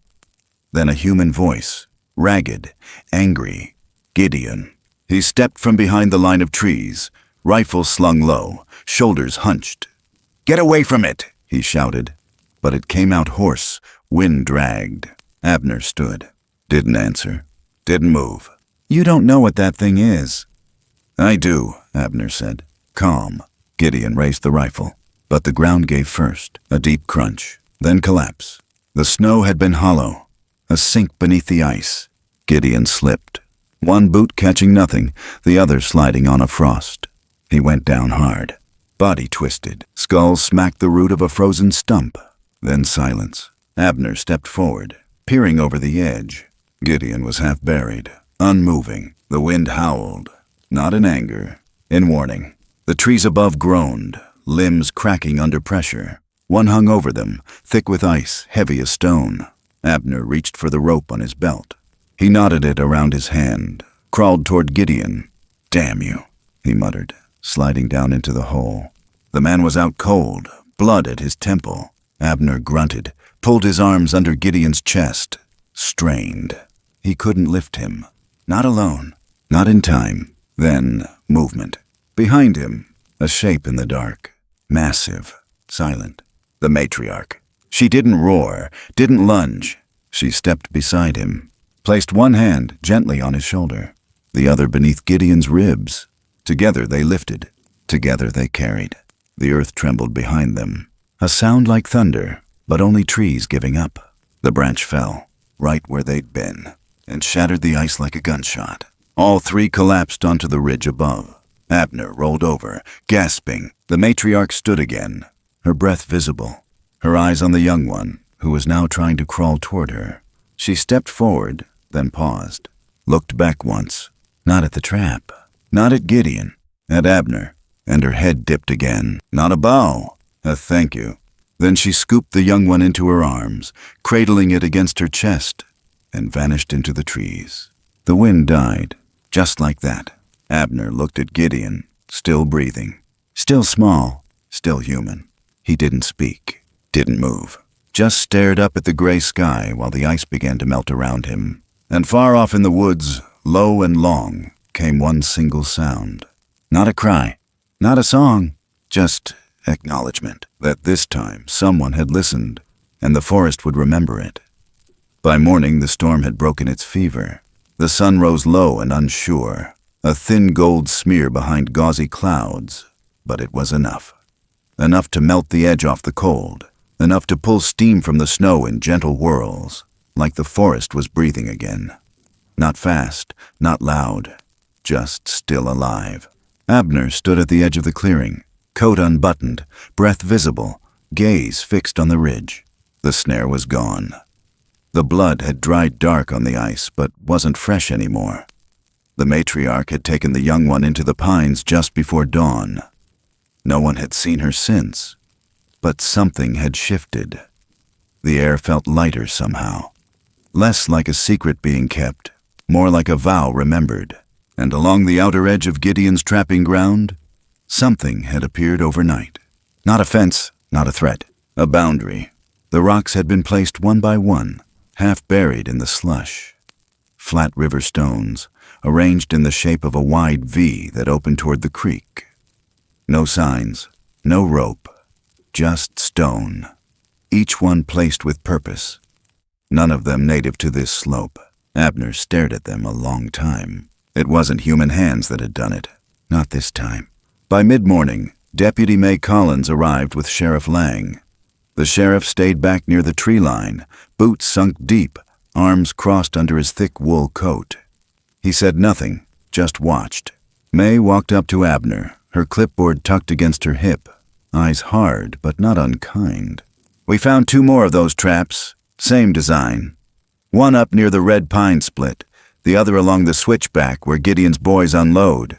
Then a human voice, ragged, angry. Gideon. He stepped from behind the line of trees, rifle slung low, shoulders hunched. "Get away from it!" he shouted. But it came out hoarse, wind dragged. Abner stood. Didn't answer. Didn't move. "You don't know what that thing is." "I do," Abner said. Calm. Gideon raised the rifle. But the ground gave first, a deep crunch, then collapse. The snow had been hollow, a sink beneath the ice. Gideon slipped. One boot catching nothing, the other sliding on a frost. He went down hard. Body twisted. Skull smacked the root of a frozen stump. Then silence. Abner stepped forward, peering over the edge. Gideon was half buried, unmoving. The wind howled, not in anger, in warning. The trees above groaned, limbs cracking under pressure. One hung over them, thick with ice, heavy as stone. Abner reached for the rope on his belt. He knotted it around his hand, crawled toward Gideon. "Damn you," he muttered, sliding down into the hole. The man was out cold, blood at his temple. Abner grunted, pulled his arms under Gideon's chest, strained. He couldn't lift him. Not alone. Not in time. Then, movement. Behind him, a shape in the dark. Massive. Silent. The matriarch. She didn't roar, didn't lunge. She stepped beside him, placed one hand gently on his shoulder, the other beneath Gideon's ribs. Together they lifted. Together they carried. The earth trembled behind them. A sound like thunder, but only trees giving up. The branch fell, right where they'd been, and shattered the ice like a gunshot. All 3 collapsed onto the ridge above. Abner rolled over, gasping. The matriarch stood again, her breath visible, her eyes on the young one, who was now trying to crawl toward her. She stepped forward, then paused, looked back once, not at the trap, not at Gideon, at Abner, and her head dipped again. Not a bow, a thank you. Then she scooped the young one into her arms, cradling it against her chest, and vanished into the trees. The wind died, just like that. Abner looked at Gideon, still breathing, still small, still human. He didn't speak, didn't move, just stared up at the gray sky while the ice began to melt around him. And far off in the woods, low and long, came one single sound. Not a cry, not a song, just acknowledgement that this time someone had listened, and the forest would remember it. By morning the storm had broken its fever. The sun rose low and unsure, a thin gold smear behind gauzy clouds, but it was enough. Enough to melt the edge off the cold, enough to pull steam from the snow in gentle whirls, like the forest was breathing again. Not fast, not loud, just still alive. Abner stood at the edge of the clearing, coat unbuttoned, breath visible, gaze fixed on the ridge. The snare was gone. The blood had dried dark on the ice, but wasn't fresh anymore. The matriarch had taken the young one into the pines just before dawn. No one had seen her since, but something had shifted. The air felt lighter somehow, less like a secret being kept, more like a vow remembered. And along the outer edge of Gideon's trapping ground, something had appeared overnight. Not a fence, not a threat, a boundary. The rocks had been placed one by one, half buried in the slush. Flat river stones, arranged in the shape of a wide V that opened toward the creek. No signs, no rope, just stone, each one placed with purpose. None of them native to this slope. Abner stared at them a long time. It wasn't human hands that had done it, not this time. By mid-morning, Deputy May Collins arrived with Sheriff Lang. The sheriff stayed back near the tree line, boots sunk deep, arms crossed under his thick wool coat. He said nothing, just watched. May walked up to Abner, her clipboard tucked against her hip, eyes hard but not unkind. "We found 2 more of those traps, same design. One up near the red pine split, the other along the switchback where Gideon's boys unload.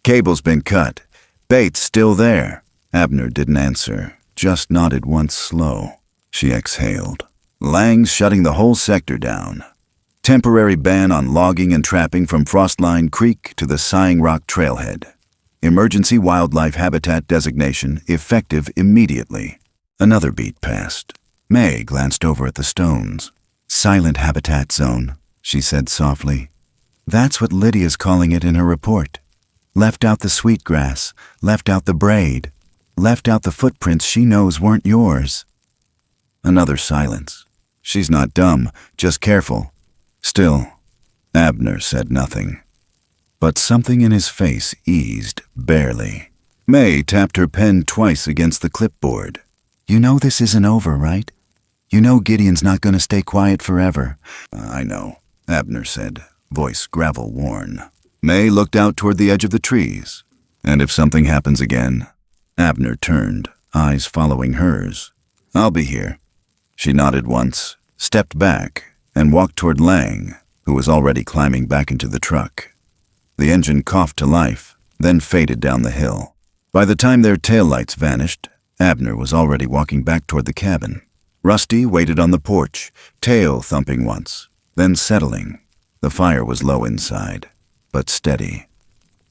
Cable's been cut, bait's still there. Abner didn't answer, just nodded once slow. She exhaled. Lang's shutting the whole sector down. Temporary ban on logging and trapping from Frostline Creek to the Sighing Rock Trailhead. Emergency wildlife habitat designation effective immediately. Another beat passed. May glanced over at the stones. Silent habitat zone, she said softly. That's what Lydia's calling it in her report. Left out the sweetgrass, left out the braid, left out the footprints she knows weren't yours. Another silence. She's not dumb, just careful. Still, Abner said nothing. But something in his face eased, barely. May tapped her pen twice against the clipboard. You know this isn't over, right? You know Gideon's not going to stay quiet forever. I know, Abner said, voice gravel-worn. May looked out toward the edge of the trees. And if something happens again? Abner turned, eyes following hers. I'll be here. She nodded once, stepped back, and walked toward Lang, who was already climbing back into the truck. The engine coughed to life, then faded down the hill. By the time their taillights vanished, Abner was already walking back toward the cabin. Rusty waited on the porch, tail thumping once, then settling. The fire was low inside, but steady.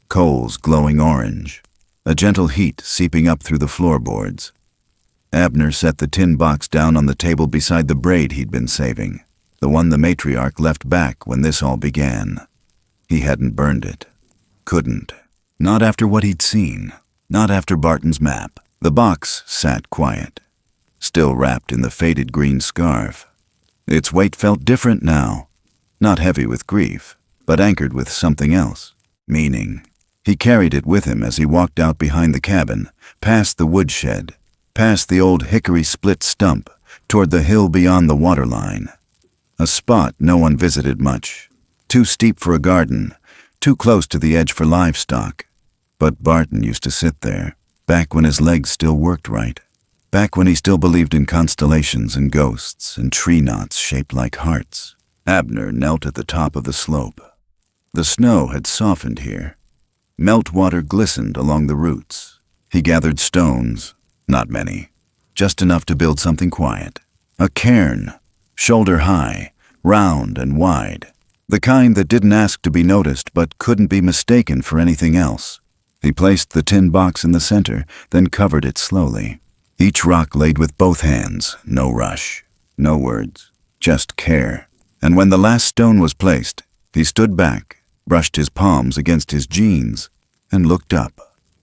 Coals glowing orange, a gentle heat seeping up through the floorboards. Abner set the tin box down on the table beside the braid he'd been saving, the one the matriarch left back when this all began. He hadn't burned it. Couldn't. Not after what he'd seen. Not after Barton's map. The box sat quiet, still wrapped in the faded green scarf. Its weight felt different now, not heavy with grief, but anchored with something else, meaning. He carried it with him as he walked out behind the cabin, past the woodshed, past the old hickory split stump, toward the hill beyond the waterline. A spot no one visited much, too steep for a garden, too close to the edge for livestock. But Barton used to sit there, back when his legs still worked right, back when he still believed in constellations and ghosts and tree knots shaped like hearts. Abner knelt at the top of the slope. The snow had softened here. Meltwater glistened along the roots. He gathered stones, not many, just enough to build something quiet. A cairn, shoulder high, round and wide. The kind that didn't ask to be noticed but couldn't be mistaken for anything else. He placed the tin box in the center, then covered it slowly. Each rock laid with both hands, no rush, no words, just care. And when the last stone was placed, he stood back, brushed his palms against his jeans, and looked up.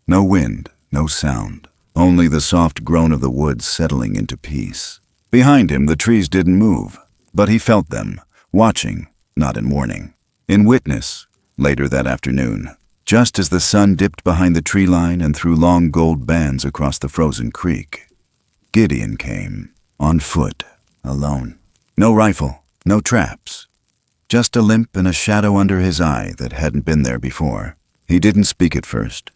No wind, no sound, only the soft groan of the woods settling into peace. Behind him, the trees didn't move, but he felt them, watching, not in warning, in witness, later that afternoon. Just as the sun dipped behind the tree line and threw long gold bands across the frozen creek, Gideon came, on foot, alone. No rifle, no traps. Just a limp and a shadow under his eye that hadn't been there before. He didn't speak at first,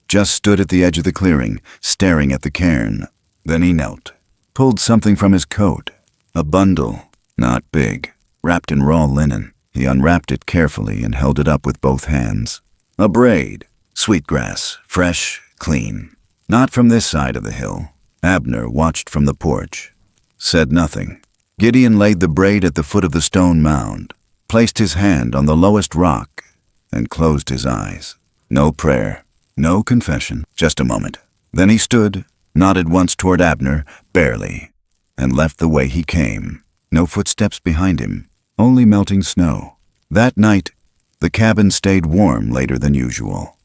just stood at the edge of the clearing, staring at the cairn. Then he knelt, pulled something from his coat, a bundle, not big, wrapped in raw linen. He unwrapped it carefully and held it up with both hands. A braid, sweetgrass, fresh, clean. Not from this side of the hill. Abner watched from the porch, said nothing. Gideon laid the braid at the foot of the stone mound, placed his hand on the lowest rock, and closed his eyes. No prayer, no confession, just a moment. Then he stood, nodded once toward Abner, barely, and left the way he came. No footsteps behind him, only melting snow. That night, the cabin stayed warm later than usual.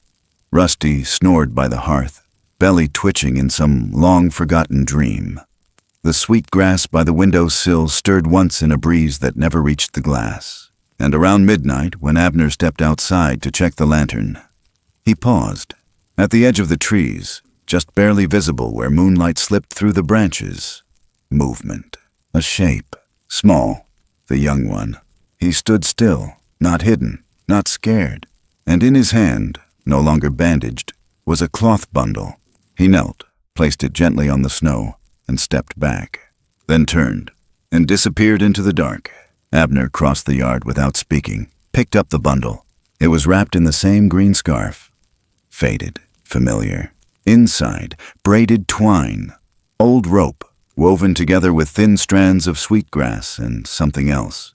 Rusty snored by the hearth, belly twitching in some long-forgotten dream. The sweet grass by the window sill stirred once in a breeze that never reached the glass. And around midnight, when Abner stepped outside to check the lantern, he paused. At the edge of the trees, just barely visible where moonlight slipped through the branches, movement. A shape, small, the young one. He stood still, not hidden, not scared, and in his hand, no longer bandaged, was a cloth bundle. He knelt, placed it gently on the snow, and stepped back, then turned, and disappeared into the dark. Abner crossed the yard without speaking, picked up the bundle. It was wrapped in the same green scarf. Faded, familiar. Inside, braided twine, old rope, woven together with thin strands of sweetgrass and something else.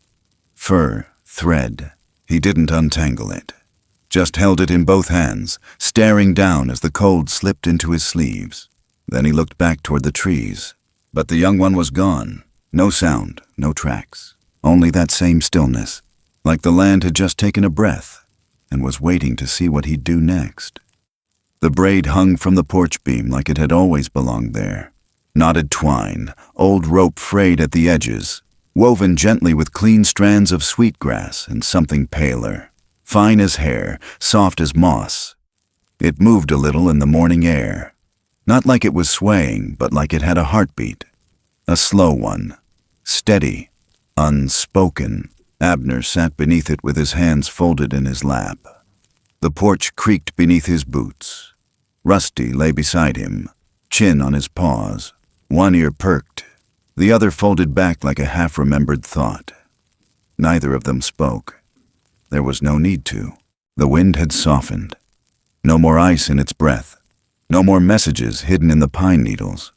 Fur, thread. He didn't untangle it. Just held it in both hands, staring down as the cold slipped into his sleeves. Then he looked back toward the trees. But the young one was gone. No sound, no tracks. Only that same stillness, like the land had just taken a breath and was waiting to see what he'd do next. The braid hung from the porch beam like it had always belonged there. Knotted twine, old rope frayed at the edges, woven gently with clean strands of sweetgrass and something paler, fine as hair, soft as moss. It moved a little in the morning air, not like it was swaying, but like it had a heartbeat. A slow one, steady, unspoken. Abner sat beneath it with his hands folded in his lap. The porch creaked beneath his boots. Rusty lay beside him, chin on his paws. One ear perked, the other folded back like a half-remembered thought. Neither of them spoke. There was no need to. The wind had softened. No more ice in its breath. No more messages hidden in the pine needles.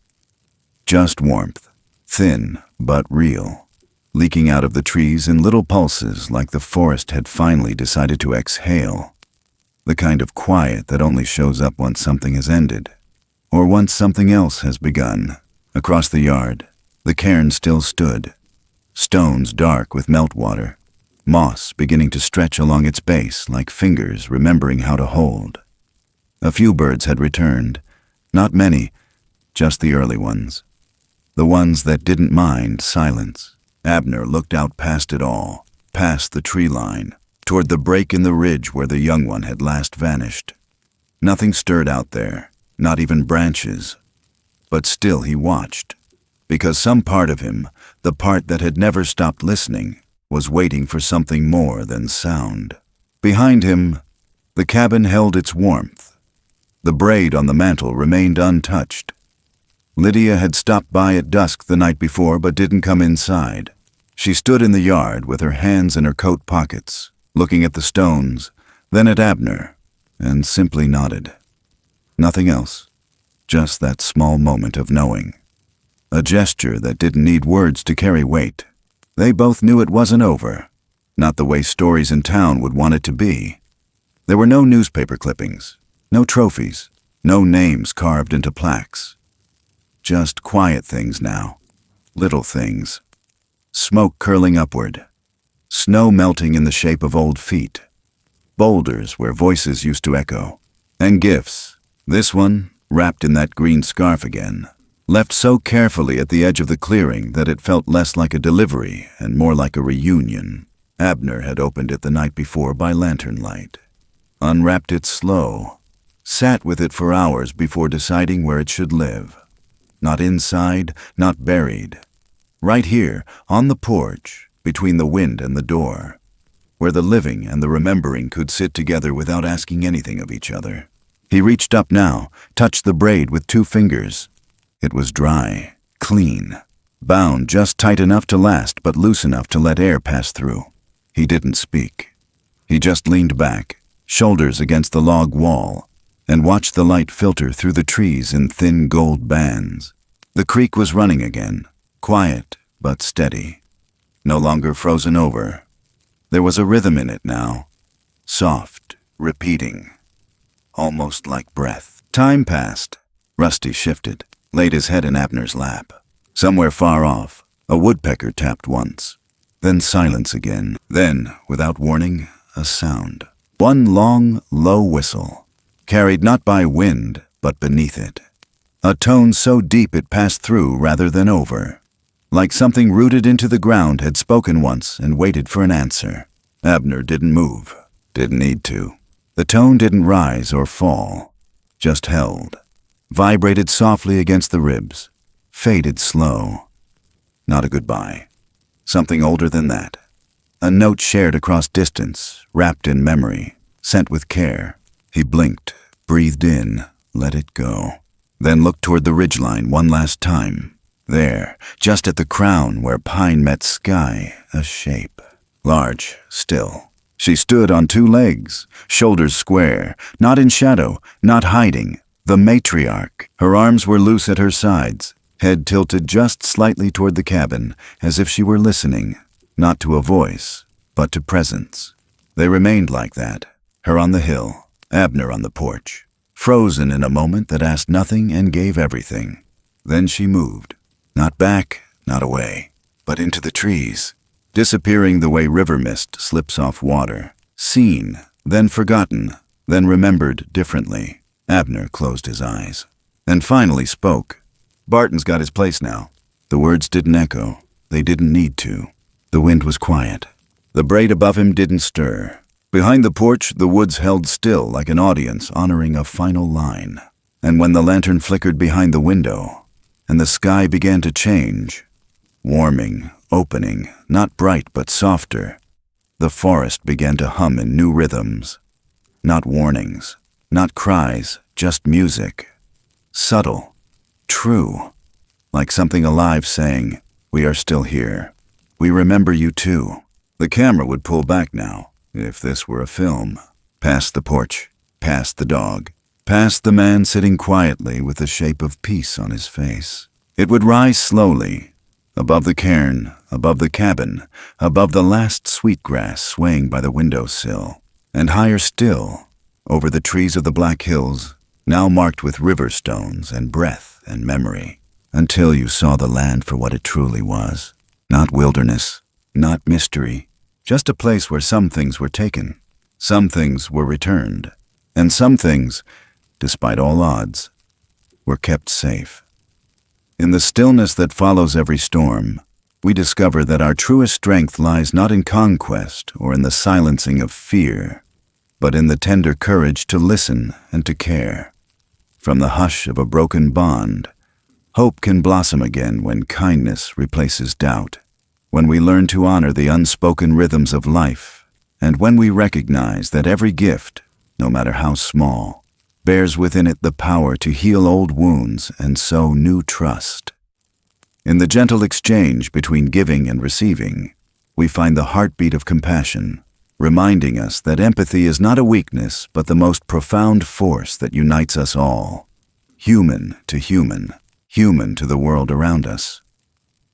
Just warmth, thin but real, leaking out of the trees in little pulses like the forest had finally decided to exhale. The kind of quiet that only shows up once something has ended, or once something else has begun. Across the yard, the cairn still stood, stones dark with meltwater, moss beginning to stretch along its base like fingers remembering how to hold. A few birds had returned, not many, just the early ones. The ones that didn't mind silence. Abner looked out past it all, past the tree line, toward the break in the ridge where the young one had last vanished. Nothing stirred out there, not even branches. But still he watched, because some part of him, the part that had never stopped listening, was waiting for something more than sound. Behind him, the cabin held its warmth. The braid on the mantel remained untouched. Lydia had stopped by at dusk the night before but didn't come inside. She stood in the yard with her hands in her coat pockets, looking at the stones, then at Abner, and simply nodded. Nothing else. Just that small moment of knowing. A gesture that didn't need words to carry weight. They both knew it wasn't over, not the way stories in town would want it to be. There were no newspaper clippings, no trophies, no names carved into plaques. Just quiet things now, little things. Smoke curling upward, snow melting in the shape of old feet, boulders where voices used to echo, and gifts. This one, wrapped in that green scarf again, left so carefully at the edge of the clearing that it felt less like a delivery and more like a reunion. Abner had opened it the night before by lantern light, unwrapped it slow, sat with it for hours before deciding where it should live. Not inside, not buried. Right here, on the porch, between the wind and the door, where the living and the remembering could sit together without asking anything of each other. He reached up now, touched the braid with 2 fingers. It was dry, clean, bound just tight enough to last but loose enough to let air pass through. He didn't speak. He just leaned back, shoulders against the log wall, and watched the light filter through the trees in thin gold bands. The creek was running again, quiet but steady, no longer frozen over. There was a rhythm in it now, soft, repeating. Almost like breath. Time passed. Rusty shifted, laid his head in Abner's lap. Somewhere far off, a woodpecker tapped once. Then silence again. Then, without warning, a sound. One long, low whistle, carried not by wind, but beneath it. A tone so deep it passed through rather than over. Like something rooted into the ground had spoken once and waited for an answer. Abner didn't move. Didn't need to. The tone didn't rise or fall, just held, vibrated softly against the ribs, faded slow. Not a goodbye. Something older than that. A note shared across distance, wrapped in memory, sent with care. He blinked, breathed in, let it go. Then looked toward the ridgeline one last time. There, just at the crown where pine met sky, a shape. Large, still. She stood on 2 legs, shoulders square, not in shadow, not hiding, The matriarch. Her arms were loose at her sides, head tilted just slightly toward the cabin, as if she were listening, not to a voice, but to presence. They remained like that, her on the hill, Abner on the porch, frozen in a moment that asked nothing and gave everything. Then she moved, not back, not away, but into the trees, disappearing the way river mist slips off water, seen, then forgotten, then remembered differently. Abner closed his eyes, and finally spoke. "Barton's got his place now." The words didn't echo. They didn't need to. The wind was quiet. The braid above him didn't stir. Behind the porch, the woods held still like an audience honoring a final line. And when the lantern flickered behind the window, and the sky began to change, warming, opening, not bright but softer, the forest began to hum in new rhythms. Not warnings, not cries, just music. Subtle, true, like something alive saying, "We are still here. We remember you too." The camera would pull back now, if this were a film. Past the porch, past the dog, past the man sitting quietly with the shape of peace on his face. It would rise slowly, above the cairn, above the cabin, above the last sweetgrass swaying by the windowsill, and higher still, over the trees of the Black Hills, now marked with river stones and breath and memory, until you saw the land for what it truly was. Not wilderness, not mystery, just a place where some things were taken, some things were returned, and some things, despite all odds, were kept safe. In the stillness that follows every storm, we discover that our truest strength lies not in conquest or in the silencing of fear, but in the tender courage to listen and to care. From the hush of a broken bond, hope can blossom again when kindness replaces doubt, when we learn to honor the unspoken rhythms of life, and when we recognize that every gift, no matter how small, bears within it the power to heal old wounds and sow new trust. In the gentle exchange between giving and receiving, we find the heartbeat of compassion, reminding us that empathy is not a weakness but the most profound force that unites us all, human to human, human to the world around us.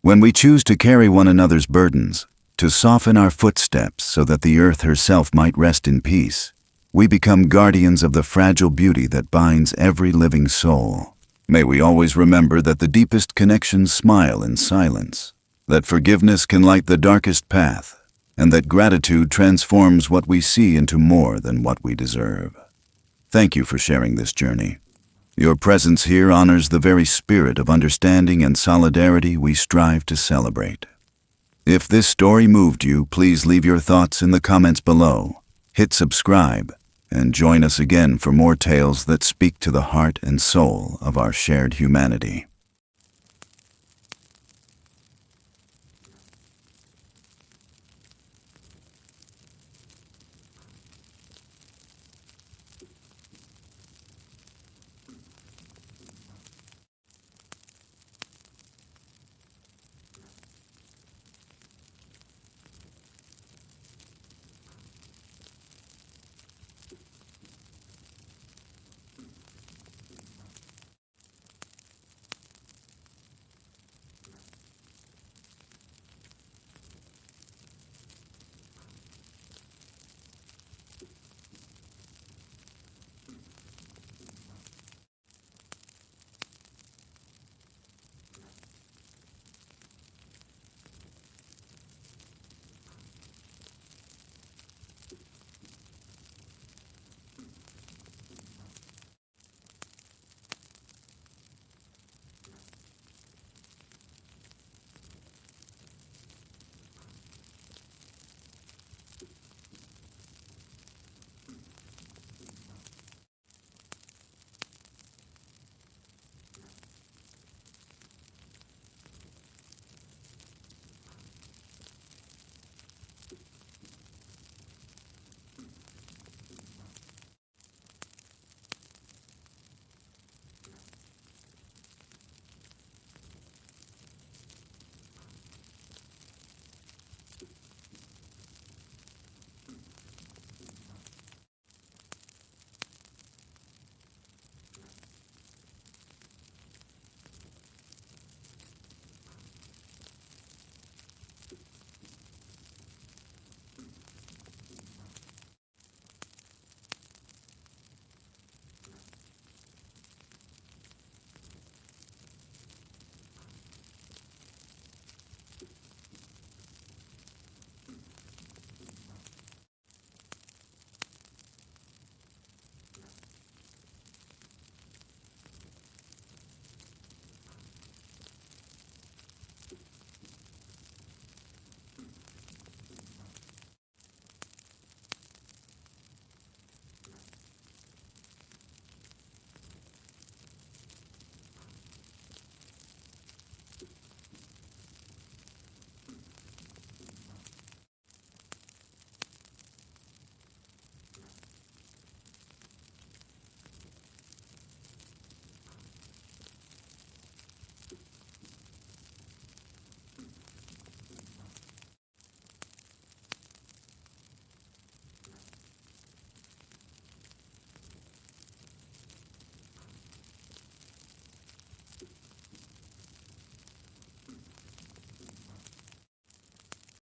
When we choose to carry one another's burdens, to soften our footsteps so that the earth herself might rest in peace, we become guardians of the fragile beauty that binds every living soul. May we always remember that the deepest connections smile in silence, that forgiveness can light the darkest path, and that gratitude transforms what we see into more than what we deserve. Thank you for sharing this journey. Your presence here honors the very spirit of understanding and solidarity we strive to celebrate. If this story moved you, please leave your thoughts in the comments below. Hit subscribe, and join us again for more tales that speak to the heart and soul of our shared humanity.